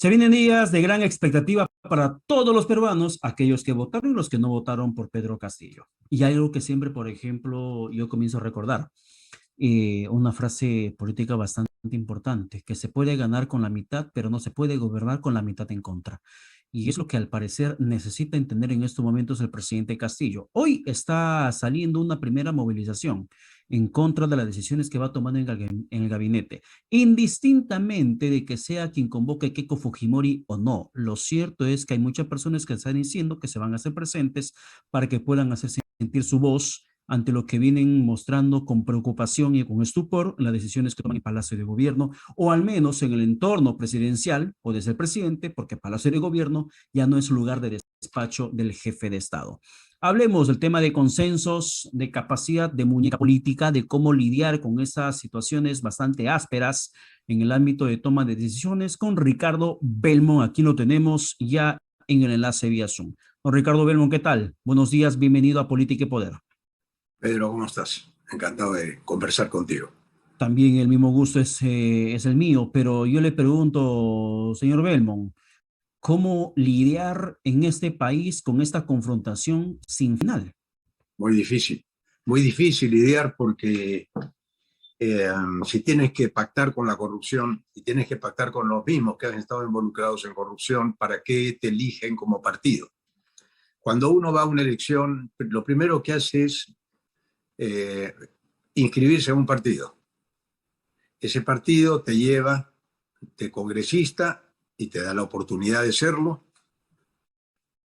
Se vienen días de gran expectativa para todos los peruanos, aquellos que votaron y los que no votaron por Pedro Castillo. Y hay algo que siempre, por ejemplo, yo comienzo a recordar, una frase política bastante importante, que se puede ganar con la mitad, pero no se puede gobernar con la mitad en contra. Y es lo que al parecer necesita entender en estos momentos el presidente Castillo. Hoy está saliendo una primera movilización en contra de las decisiones que va tomando en el gabinete, indistintamente de que sea quien convoque Keiko Fujimori o no. Lo cierto es que hay muchas personas que están diciendo que se van a hacer presentes para que puedan hacer sentir su voz ante lo que vienen mostrando con preocupación y con estupor las decisiones que toman el Palacio de Gobierno, o al menos en el entorno presidencial o desde el presidente, porque Palacio de Gobierno ya no es lugar de despacho del jefe de Estado. Hablemos del tema de consensos, de capacidad de muñeca política, de cómo lidiar con esas situaciones bastante ásperas en el ámbito de toma de decisiones con Ricardo Belmont. Aquí lo tenemos ya en el enlace vía Zoom. Don Ricardo Belmont, ¿qué tal? Buenos días, bienvenido a Política y Poder. Pedro, ¿cómo estás? Encantado de conversar contigo. También el mismo gusto es el mío, pero yo le pregunto, señor Belmont, ¿cómo lidiar en este país con esta confrontación sin final? Muy muy difícil lidiar porque eh, si tienes que pactar con la corrupción y tienes que pactar con los mismos que han estado involucrados en corrupción, ¿para qué te eligen como partido? Cuando uno va a una elección, lo primero que hace es eh, inscribirse a un partido. Ese partido te lleva de congresista y te da la oportunidad de serlo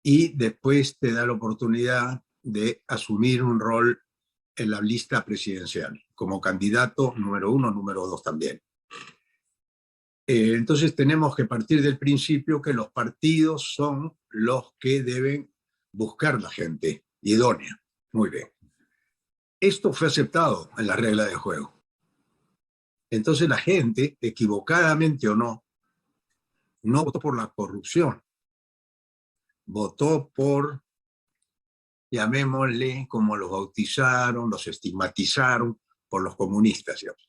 y después te da la oportunidad de asumir un rol en la lista presidencial, como candidato número uno, número dos también. Entonces tenemos que partir del principio que los partidos son los que deben buscar la gente idónea. Muy bien. Esto fue aceptado en la regla de juego. Entonces la gente, equivocadamente o no, no votó por la corrupción, votó por, llamémosle como los bautizaron, los estigmatizaron, por los comunistas. ¿Digamos?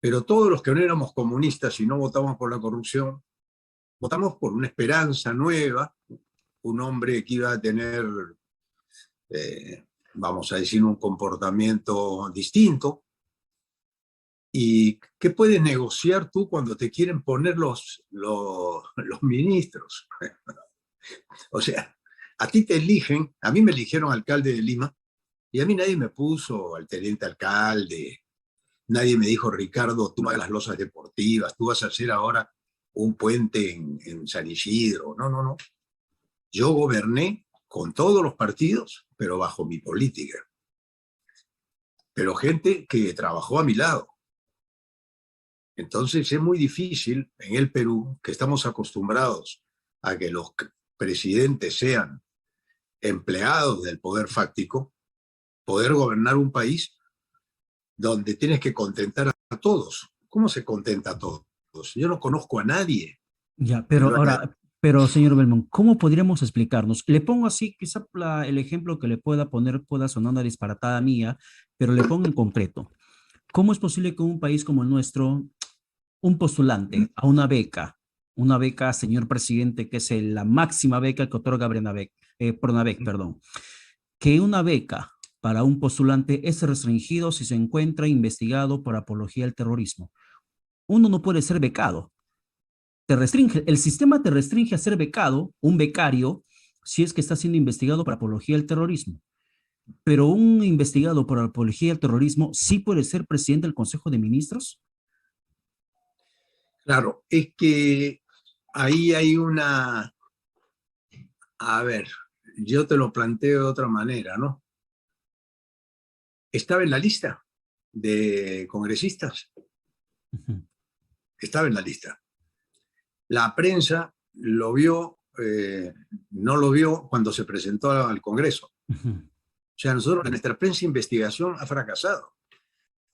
Pero todos los que no éramos comunistas y no votamos por la corrupción, votamos por una esperanza nueva, un hombre que iba a tener, vamos a decir, un comportamiento distinto. ¿Y qué puedes negociar tú cuando te quieren poner los ministros? O sea, a ti te eligen, a mí me eligieron alcalde de Lima y a mí nadie me puso al teniente alcalde, nadie me dijo, Ricardo, tú hagas las losas deportivas, tú vas a hacer ahora un puente en San Isidro. No, no, no. Yo goberné con todos los partidos, pero bajo mi política. Pero gente que trabajó a mi lado. Entonces es muy difícil en el Perú, que estamos acostumbrados a que los presidentes sean empleados del poder fáctico, poder gobernar un país donde tienes que contentar a todos. ¿Cómo se contenta a todos? Yo no conozco a nadie Ya, que pero lo haya. ahora, pero señor Belmont, ¿cómo podríamos explicarnos? Le pongo así, quizá el ejemplo que le pueda poner pueda sonar una disparatada mía, pero le pongo en concreto. ¿Cómo es posible que un país como el nuestro, un postulante a una beca, señor presidente, que es la máxima beca que otorga Pronavec, perdón, que una beca para un postulante es restringido si se encuentra investigado por apología al terrorismo? Uno no puede ser becado. El sistema te restringe a ser becado, un becario, si es que está siendo investigado por apología al terrorismo. Pero un investigado por apología al terrorismo sí puede ser presidente del Consejo de Ministros. Claro, es que ahí hay una, a ver, yo te lo planteo de otra manera, ¿no? Estaba en la lista de congresistas, Uh -huh, estaba en la lista. La prensa lo vio, no lo vio cuando se presentó al Congreso. uh -huh. O sea, nosotros, nuestra prensa de investigación ha fracasado.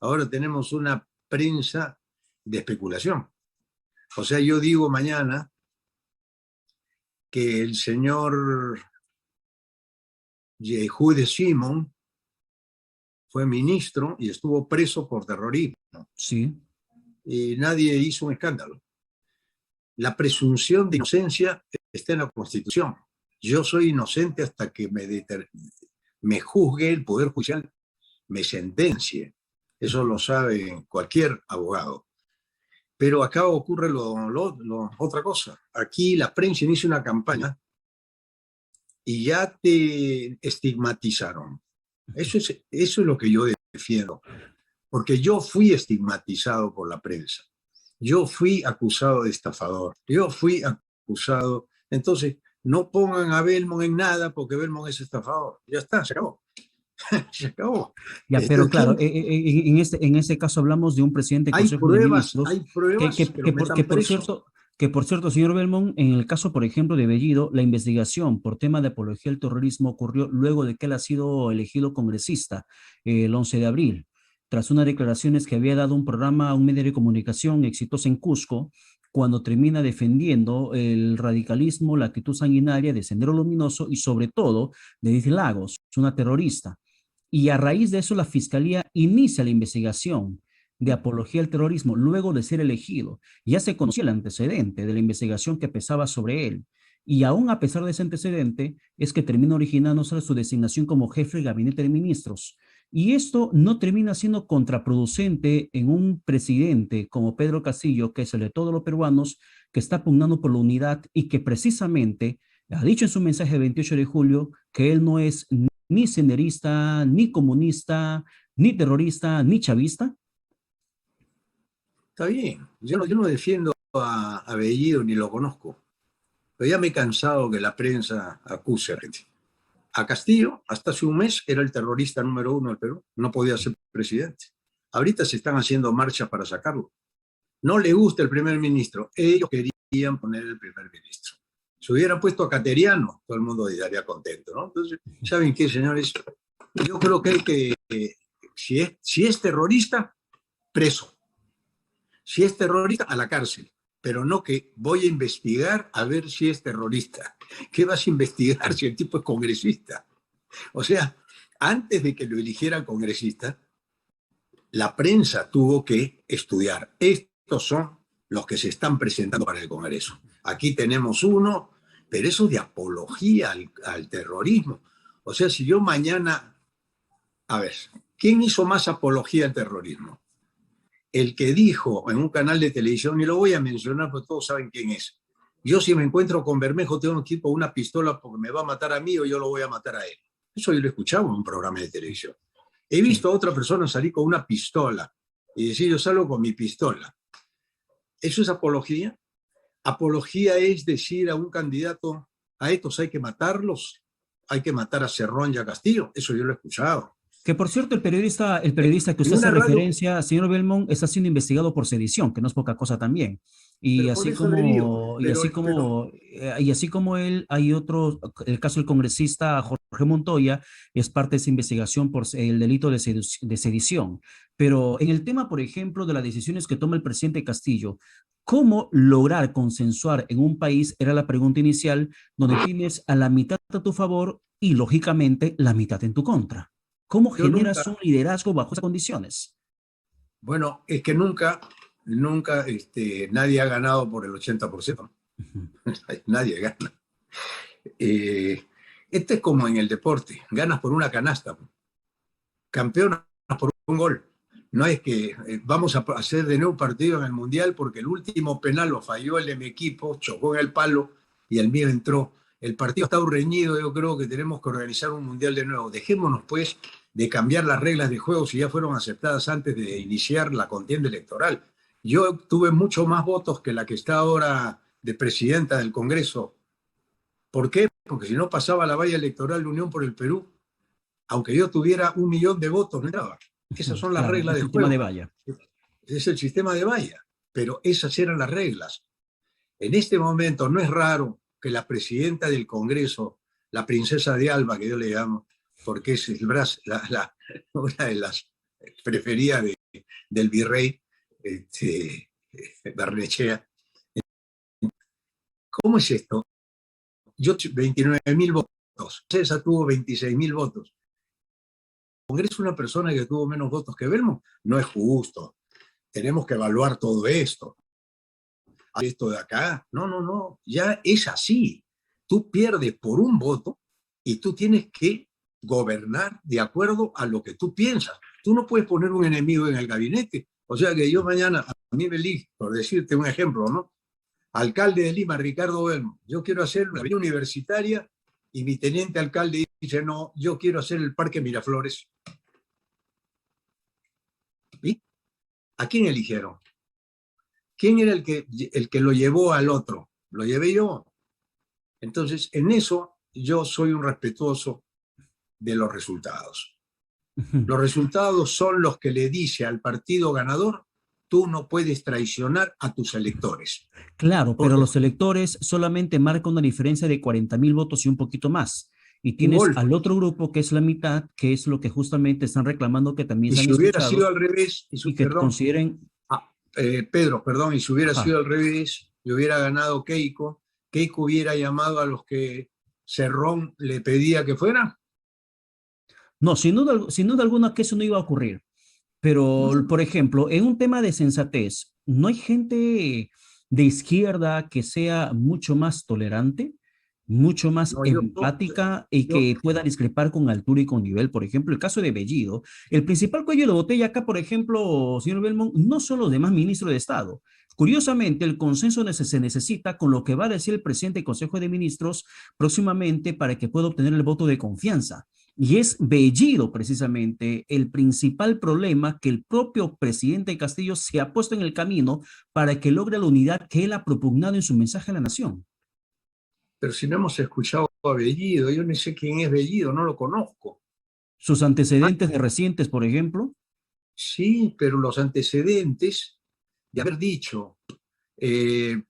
Ahora tenemos una prensa de especulación. O sea, yo digo mañana que el señor Yehude Simon fue ministro y estuvo preso por terrorismo. Sí. Y nadie hizo un escándalo. La presunción de inocencia está en la Constitución. Yo soy inocente hasta que me juzgue el Poder Judicial, me sentencie. Eso lo sabe cualquier abogado. Pero acá ocurre otra cosa. Aquí la prensa inicia una campaña y ya te estigmatizaron. Eso es lo que yo defiendo. Porque yo fui estigmatizado por la prensa. Yo fui acusado de estafador. Yo fui acusado. Entonces, no pongan a Belmont en nada porque Belmont es estafador. Ya está, se acabó. Se acabó. Ya, pero claro, en este caso hablamos de un presidente del Consejo de Ministros hay pruebas, pero metan preso. Que por cierto, señor Belmont, en el caso, por ejemplo, de Bellido, la investigación por tema de apología al terrorismo ocurrió luego de que él ha sido elegido congresista el 11 de abril, tras unas declaraciones que había dado un programa a un medio de comunicación exitoso en Cusco, cuando termina defendiendo el radicalismo, la actitud sanguinaria de Sendero Luminoso y sobre todo de Edith Lagos, una terrorista. Y a raíz de eso la Fiscalía inicia la investigación de apología al terrorismo luego de ser elegido. Ya se conocía el antecedente de la investigación que pesaba sobre él. Y aún a pesar de ese antecedente, es que termina originándose su designación como jefe del gabinete de ministros. Y esto no termina siendo contraproducente en un presidente como Pedro Castillo, que es el de todos los peruanos, que está pugnando por la unidad y que precisamente ha dicho en su mensaje del 28 de julio que él no es ni senderista, ni comunista, ni terrorista, ni chavista. Está bien. Yo no defiendo a Bellido ni lo conozco. Pero ya me he cansado que la prensa acuse a gente. A Castillo, hasta hace un mes, era el terrorista número 1 del Perú. No podía ser presidente. Ahorita se están haciendo marchas para sacarlo. No le gusta el primer ministro. Ellos querían poner el primer ministro. Si hubieran puesto a Cateriano, todo el mundo estaría contento, ¿no? Entonces, ¿saben qué, señores? Yo creo que hay que, si es terrorista, preso. Si es terrorista, a la cárcel. Pero no que voy a investigar a ver si es terrorista. ¿Qué vas a investigar si el tipo es congresista? O sea, antes de que lo eligieran congresista, la prensa tuvo que estudiar. Estos son los que se están presentando para el Congreso. Aquí tenemos uno, pero eso de apología al terrorismo. O sea, si yo mañana... A ver, ¿quién hizo más apología al terrorismo? El que dijo en un canal de televisión, y lo voy a mencionar porque todos saben quién es. Yo si me encuentro con Bermejo tengo que ir con una pistola porque me va a matar a mí o yo lo voy a matar a él. Eso yo lo escuchaba en un programa de televisión. He visto a otra persona salir con una pistola y decir yo salgo con mi pistola. ¿Eso es apología? Apología es decir a un candidato, a estos hay que matarlos, hay que matar a Cerrón y a Castillo. Eso yo lo he escuchado. Que por cierto, el periodista que usted hace referencia, señor Belmont, está siendo investigado por sedición, que no es poca cosa también. Y así como, y así como él, hay otro, el caso del congresista Jorge Montoya, es parte de esa investigación por el delito de sedición. Pero en el tema, por ejemplo, de las decisiones que toma el presidente Castillo, ¿cómo lograr consensuar en un país? Era la pregunta inicial, donde tienes a la mitad a tu favor y, lógicamente, la mitad en tu contra. ¿Cómo generas un liderazgo bajo esas condiciones? Bueno, es que nunca nadie ha ganado por el 80%. Nadie gana. Este es como en el deporte, ganas por una canasta, campeonas por un gol. No es que vamos a hacer de nuevo partido en el Mundial porque el último penal lo falló el de mi equipo, chocó en el palo y el mío entró. El partido está reñido, yo creo que tenemos que organizar un Mundial de nuevo. Dejémonos pues de cambiar las reglas de juego si ya fueron aceptadas antes de iniciar la contienda electoral. Yo tuve mucho más votos que la que está ahora de presidenta del Congreso. ¿Por qué? Porque si no pasaba la valla electoral de Unión por el Perú, aunque yo tuviera 1 millón de votos, no entraba. Esas son las reglas del juego. De valla. Es el sistema de valla, pero esas eran las reglas. En este momento no es raro que la presidenta del Congreso, la princesa de Alba, que yo le llamo, porque es una de las preferidas del virrey Barnechea. ¿Cómo es esto? Yo 29.000 votos, César tuvo 26.000 votos. El Congreso es una persona que tuvo menos votos que Belmont. No es justo. Tenemos que evaluar todo esto. esto de acá. No, no, no, ya es así. Tú pierdes por un voto y tú tienes que gobernar de acuerdo a lo que tú piensas. Tú no puedes poner un enemigo en el gabinete. O sea que yo mañana, a mí me elijo, por decirte un ejemplo, ¿no? Alcalde de Lima, Ricardo Belmo, yo quiero hacer una vía universitaria y mi teniente alcalde dice, no, yo quiero hacer el Parque Miraflores. ¿Y a quién eligieron? ¿Quién era el que lo llevó al otro? Lo llevé yo. Entonces, en eso yo soy un respetuoso de los resultados. Los resultados son los que le dice al partido ganador, tú no puedes traicionar a tus electores. Claro, pero Porque los electores solamente marcan una diferencia de 40.000 votos y un poquito más. Y un tienes gol. al otro grupo que es la mitad, que es lo que justamente están reclamando que también Y sean si hubiera sido escuchados al revés, y que perdón, consideren, Pedro, perdón, y si hubiera ajá, sido al revés, y hubiera ganado Keiko, Keiko hubiera llamado a los que Cerrón le pedía que fueran. no, sin duda alguna que eso no iba a ocurrir. Pero, No, por ejemplo, en un tema de sensatez, ¿no hay gente de izquierda que sea mucho más tolerante, mucho más no, empática y yo, que pueda discrepar con altura y con nivel? Por ejemplo, el caso de Bellido. El principal cuello de botella acá, por ejemplo, señor Belmont, no son los demás ministros de Estado. Curiosamente, el consenso se necesita con lo que va a decir el presidente del Consejo de Ministros próximamente para que pueda obtener el voto de confianza. Y es Bellido precisamente el principal problema que el propio presidente Castillo se ha puesto en el camino para que logre la unidad que él ha propugnado en su mensaje a la nación. pero si no hemos escuchado a Bellido, yo no sé quién es Bellido, no lo conozco. Sus Ah, antecedentes de recientes, por ejemplo. sí, pero los antecedentes de haber dicho,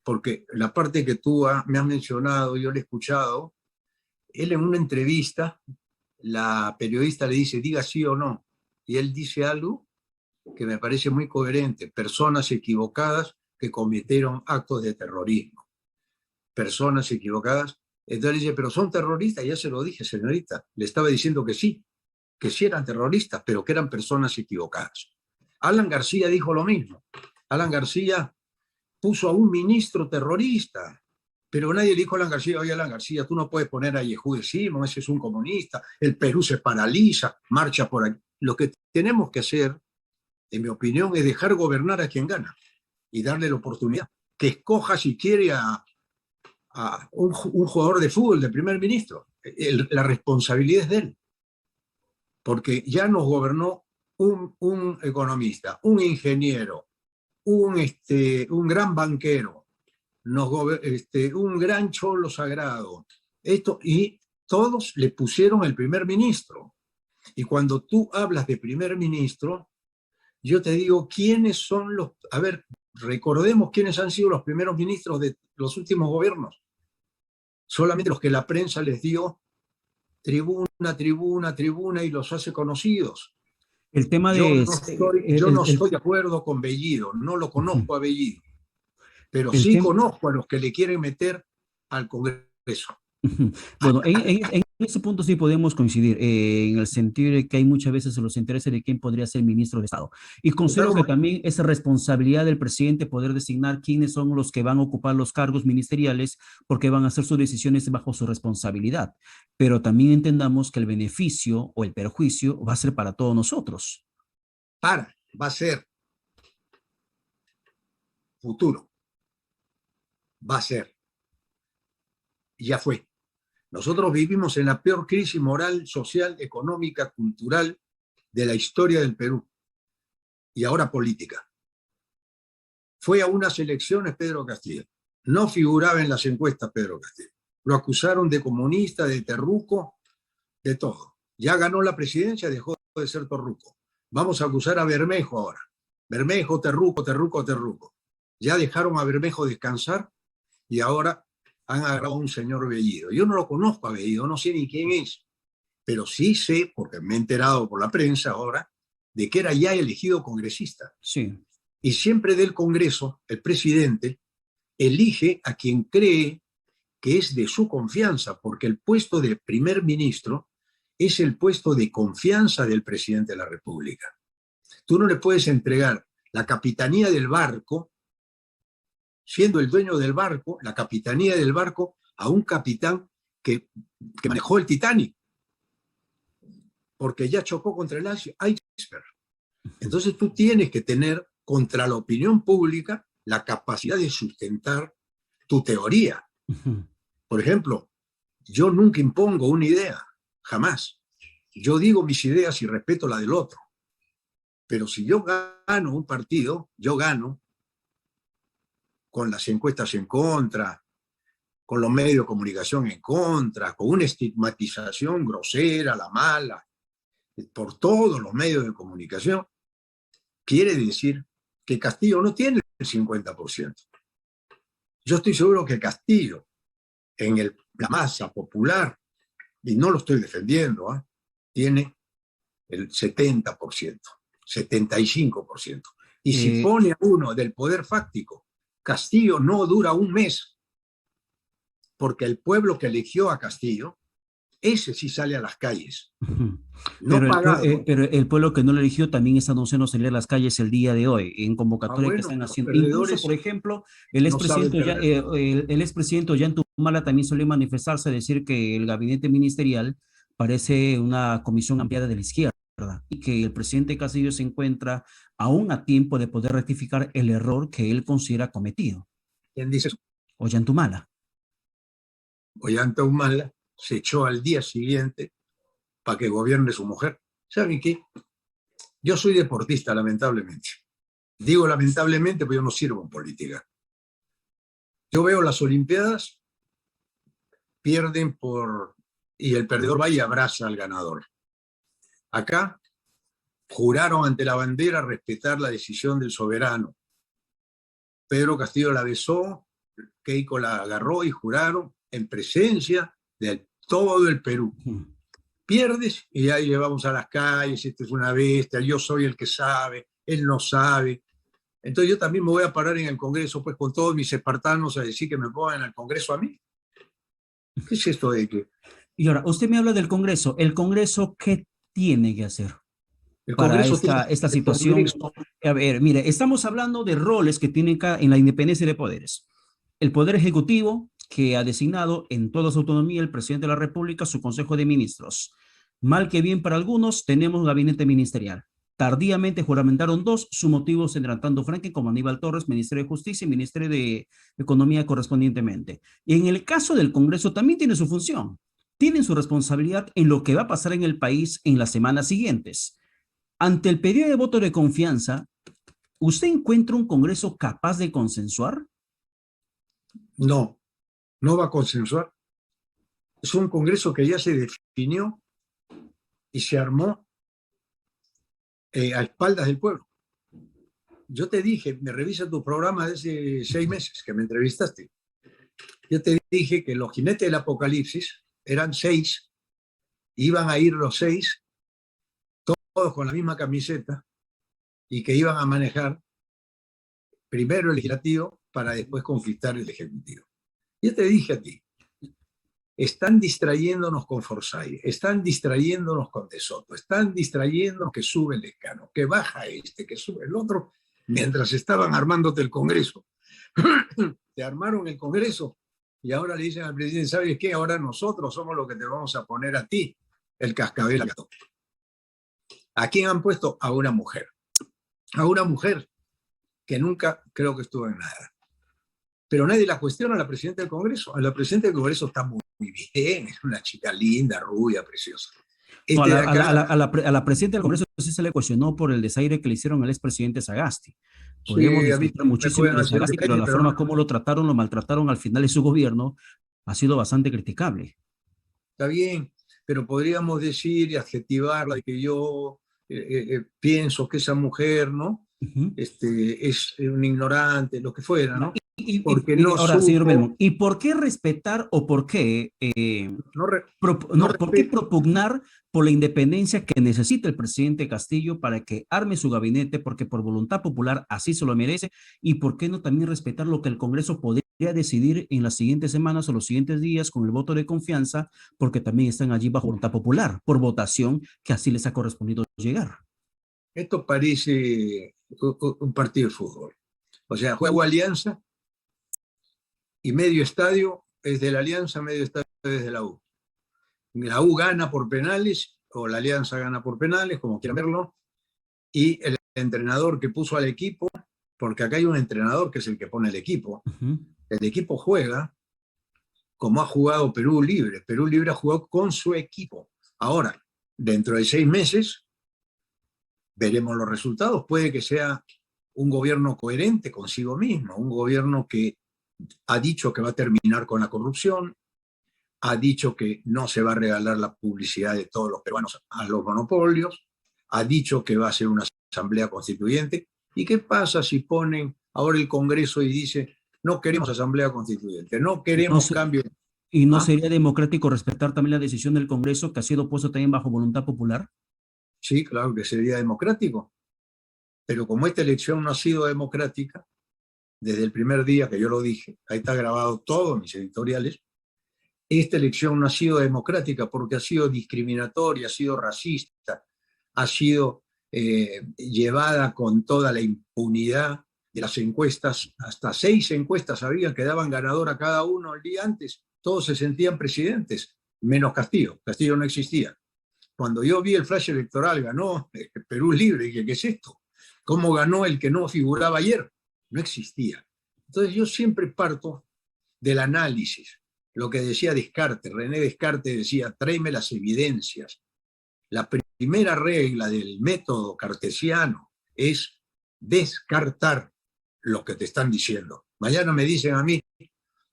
porque la parte que tú me has mencionado, yo le he escuchado, él en una entrevista, la periodista le dice, diga sí o no, y él dice algo que me parece muy coherente, personas equivocadas que cometieron actos de terrorismo, personas equivocadas. Entonces dice, pero son terroristas, ya se lo dije, señorita, le estaba diciendo que sí eran terroristas, pero que eran personas equivocadas. Alan García dijo lo mismo. Alan García puso a un ministro terrorista, pero nadie le dijo a Alan García, oye Alan García, tú no puedes poner a Yehudi Simón, ese es un comunista, el Perú se paraliza, marcha por aquí. Lo que tenemos que hacer, en mi opinión, es dejar gobernar a quien gana y darle la oportunidad, que escoja si quiere a un jugador de fútbol, de primer ministro. La responsabilidad es de él, porque ya nos gobernó un economista, un ingeniero, un gran banquero, un gran cholo sagrado, y todos le pusieron el primer ministro. Y cuando tú hablas de primer ministro, yo te digo, ¿quiénes son los... A ver, recordemos quiénes han sido los primeros ministros de los últimos gobiernos. Solamente los que la prensa les dio tribuna, tribuna, tribuna y los hace conocidos. El tema Yo de no estoy, yo no estoy de acuerdo con Bellido, no lo conozco a Bellido, pero el sí tema conozco a los que le quieren meter al Congreso. Bueno, en ese punto sí podemos coincidir, en el sentido de que hay muchas veces los intereses de quién podría ser ministro de Estado. Y Está considero como que también es responsabilidad del presidente poder designar quiénes son los que van a ocupar los cargos ministeriales, porque van a hacer sus decisiones bajo su responsabilidad. Pero también entendamos que el beneficio o el perjuicio va a ser para todos nosotros. va a ser futuro, va a ser, ya fue. Nosotros vivimos en la peor crisis moral, social, económica, cultural de la historia del Perú y ahora política. Fue a unas elecciones Pedro Castillo. No figuraba en las encuestas Pedro Castillo. Lo acusaron de comunista, de terruco, de todo. Ya ganó la presidencia, dejó de ser terruco. Vamos a acusar a Bermejo ahora. Bermejo, terruco, terruco, terruco. Ya dejaron a Bermejo descansar y ahora han agarrado a un señor Bellido. Yo no lo conozco a Bellido, no sé ni quién es, pero sí sé, porque me he enterado por la prensa ahora, de que era ya elegido congresista. Sí. Y siempre del Congreso, el presidente elige a quien cree que es de su confianza, porque el puesto de primer ministro es el puesto de confianza del presidente de la República. Tú no le puedes entregar la capitanía del barco siendo el dueño del barco, la capitanía del barco, a un capitán que manejó el Titanic, porque ya chocó contra el iceberg. Entonces tú tienes que tener contra la opinión pública la capacidad de sustentar tu teoría. Por ejemplo, yo nunca impongo una idea, jamás. Yo digo mis ideas y respeto la del otro. Pero si yo gano un partido, yo gano con las encuestas en contra, con los medios de comunicación en contra, con una estigmatización grosera, la mala, por todos los medios de comunicación, quiere decir que Castillo no tiene el 50%. Yo estoy seguro que Castillo, en la masa popular, y no lo estoy defendiendo, tiene el 70%, 75%. Y si pone a uno del poder fáctico, Castillo no dura un mes, porque el pueblo que eligió a Castillo, ese sí sale a las calles. No pero el pueblo que no lo eligió también está anunciando salir a las calles el día de hoy, en convocatoria que están haciendo. Incluso, por ejemplo, el expresidente Ollanta también suele manifestarse, decir que el gabinete ministerial parece una comisión ampliada de la izquierda y que el presidente Castillo se encuentra aún a tiempo de poder rectificar el error que él considera cometido. ¿Quién dice eso? Ollanta Humala se echó al día siguiente para que gobierne su mujer. ¿Saben qué? Yo soy deportista, lamentablemente. Digo lamentablemente porque yo no sirvo en política. Yo veo las Olimpiadas, pierden y el perdedor va y abraza al ganador. Acá juraron ante la bandera respetar la decisión del soberano. Pedro Castillo la besó, Keiko la agarró y juraron en presencia de todo el Perú. Pierdes y ahí llevamos a las calles, este es una bestia, yo soy el que sabe, él no sabe. Entonces yo también me voy a parar en el Congreso pues con todos mis espartanos a decir que me pongan al Congreso a mí. ¿Qué es esto de que? Y ahora, usted me habla del Congreso. ¿El Congreso qué tiene que hacer para esta situación? A ver, mire, estamos hablando de roles que tienen en la independencia de poderes. El Poder Ejecutivo, que ha designado en toda su autonomía el presidente de la República, su Consejo de Ministros. Mal que bien para algunos, tenemos gabinete ministerial. Tardíamente juramentaron dos, su motivo tendrán tanto Franklin como Aníbal Torres, Ministerio de Justicia y Ministerio de Economía correspondientemente. Y en el caso del Congreso también tiene su función. Tienen su responsabilidad en lo que va a pasar en el país en las semanas siguientes. Ante el pedido de voto de confianza, ¿usted encuentra un Congreso capaz de consensuar? No, no va a consensuar. Es un Congreso que ya se definió y se armó a espaldas del pueblo. Yo te dije, me revisa tu programa de hace 6 meses que me entrevistaste. Yo te dije que los jinetes del apocalipsis eran 6, iban a ir los 6, todos con la misma camiseta, y que iban a manejar primero el legislativo para después conquistar el ejecutivo. Yo te dije a ti, están distrayéndonos con Forsyth, están distrayéndonos con De Soto, están distrayéndonos que sube el Lescano, que baja este, que sube el otro, mientras estaban armándote el Congreso. Te armaron el Congreso y ahora le dicen al presidente, ¿sabes qué? Ahora nosotros somos los que te vamos a poner a ti el cascabel. ¿A quién han puesto? A una mujer. A una mujer que nunca creo que estuvo en nada. Pero nadie la cuestiona a la presidenta del Congreso. A la presidenta del Congreso está muy bien, es una chica linda, rubia, preciosa. No, a la presidenta del Congreso sí se le cuestionó por el desaire que le hicieron al expresidente Sagasti. Podríamos disfrutar muchísimo de Sagasti, pero la forma como lo trataron, lo maltrataron al final de su gobierno ha sido bastante criticable. Está bien, pero podríamos decir y adjetivarla de que yo pienso que esa mujer, ¿no? Es un ignorante, lo que fuera, ¿no? Ahora, señor Belmont, ¿y por qué respetar o por qué, por qué propugnar por la independencia que necesita el presidente Castillo para que arme su gabinete? Porque por voluntad popular así se lo merece. ¿Y por qué no también respetar lo que el Congreso podría decidir en las siguientes semanas o los siguientes días con el voto de confianza? Porque también están allí bajo voluntad popular, por votación, que así les ha correspondido llegar. Esto parece un partido de fútbol. O sea, juego Alianza y medio estadio es de la Alianza, medio estadio es de la U. La U gana por penales, o la Alianza gana por penales, como quieran verlo, y el entrenador que puso al equipo, porque acá hay un entrenador que es el que pone el equipo, el equipo juega como ha jugado Perú Libre. Perú Libre ha jugado con su equipo. Ahora, dentro de 6 meses, veremos los resultados. Puede que sea un gobierno coherente consigo mismo, un gobierno que ha dicho que va a terminar con la corrupción, ha dicho que no se va a regalar la publicidad de todos los peruanos a los monopolios, ha dicho que va a ser una asamblea constituyente. ¿Y qué pasa si ponen ahora el Congreso y dice, no queremos asamblea constituyente, no queremos cambio? ¿Y no sería democrático respetar también la decisión del Congreso que ha sido puesto también bajo voluntad popular? Sí, claro que sería democrático. Pero como esta elección no ha sido democrática, desde el primer día que yo lo dije, ahí está grabado todos mis editoriales, esta elección no ha sido democrática porque ha sido discriminatoria, ha sido racista, ha sido llevada con toda la impunidad de las encuestas. Hasta 6 encuestas había que daban ganador a cada uno el día antes. Todos se sentían presidentes, menos Castillo. Castillo no existía. Cuando yo vi el flash electoral, ganó Perú Libre, y dije, ¿qué es esto? ¿Cómo ganó el que no figuraba ayer? No existía. Entonces yo siempre parto del análisis. Lo que decía Descartes, René Descartes decía, tráeme las evidencias. La primera regla del método cartesiano es descartar lo que te están diciendo. Mañana me dicen a mí,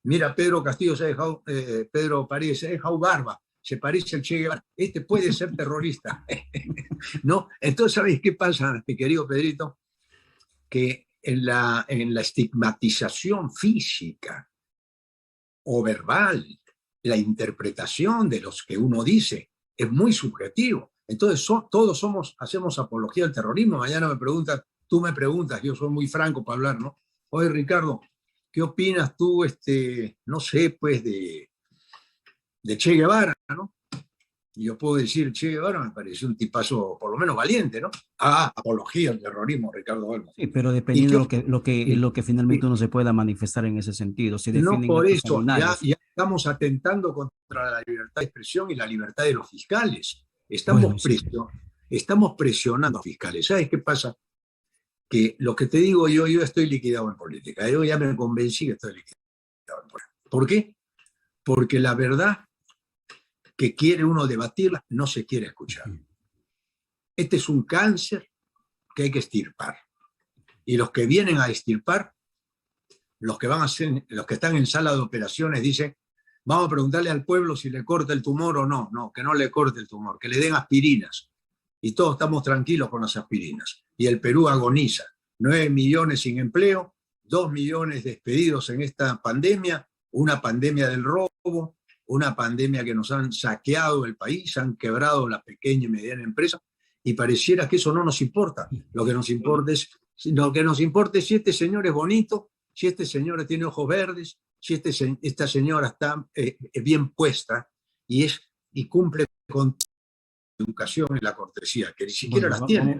mira, Pedro Castillo se ha dejado, Pedro Paredes se ha dejado barba, se parece al Che Guevara, este puede ser terrorista. ¿No? Entonces, ¿sabes qué pasa, mi querido Pedrito? Que en la estigmatización física o verbal, la interpretación de los que uno dice es muy subjetivo. Entonces todos hacemos apología al terrorismo. Mañana me preguntan, tú me preguntas, yo soy muy franco para hablar, ¿no? Oye, Ricardo, ¿qué opinas tú, no sé, pues, de Che Guevara, ¿no? Y yo puedo decir, Che Guevara me pareció un tipazo, por lo menos valiente, ¿no? Apología al terrorismo, Ricardo Olmos. Sí, pero dependiendo de lo que finalmente uno se pueda manifestar en ese sentido. Si no definen por actos eso, ya criminales. estamos atentando contra la libertad de expresión y la libertad de los fiscales. Bueno, sí. Estamos presionando a fiscales. ¿Sabes qué pasa? Que lo que te digo yo estoy liquidado en política. Yo ya me convencí que estoy liquidado en política. ¿Por qué? Porque la verdad que quiere uno debatirla no se quiere escuchar. Este es un cáncer que hay que extirpar. Y los que vienen a extirpar, los que están en sala de operaciones dicen, vamos a preguntarle al pueblo si le corta el tumor o no. No, que no le corte el tumor, que le den aspirinas. Y todos estamos tranquilos con las aspirinas. Y el Perú agoniza. 9 millones sin empleo, 2 millones despedidos en esta pandemia, una pandemia del robo, una pandemia que nos han saqueado el país, han quebrado la pequeña y mediana empresa, y pareciera que eso no nos importa. Lo que nos importa es si este señor es bonito, si este señor tiene ojos verdes, si esta señora está bien puesta y cumple con la educación y la cortesía, que ni siquiera las tiene.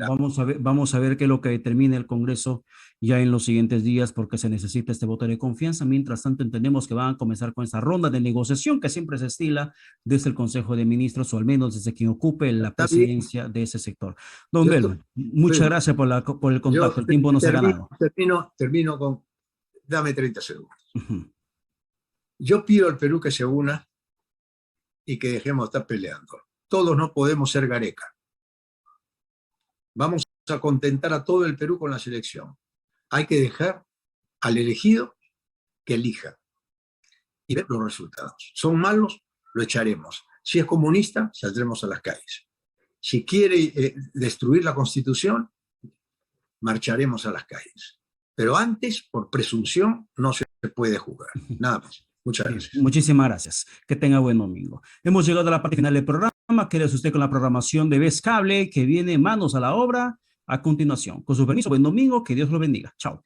Vamos a ver qué es lo que determina el Congreso ya en los siguientes días, porque se necesita este voto de confianza. Mientras tanto, entendemos que van a comenzar con esta ronda de negociación que siempre se estila desde el Consejo de Ministros, o al menos desde quien ocupe la presidencia de ese sector. Don Bel, muchas gracias por el contacto. El tiempo nos ha ganado. Termino con, dame 30 segundos. Yo pido al Perú que se una y que dejemos de estar peleando. Todos no podemos ser Gareca. Vamos a contentar a todo el Perú con la selección. Hay que dejar al elegido que elija y ver los resultados. ¿Son malos? Lo echaremos. Si es comunista, saldremos a las calles. Si quiere destruir la Constitución, marcharemos a las calles. Pero antes, por presunción, no se puede jugar. Nada más. Muchas gracias. Muchísimas gracias. Que tenga buen domingo. Hemos llegado a la parte final del programa. Quédese usted con la programación de Vez Cable, que viene manos a la obra a continuación. Con su permiso, buen domingo. Que Dios lo bendiga. Chao.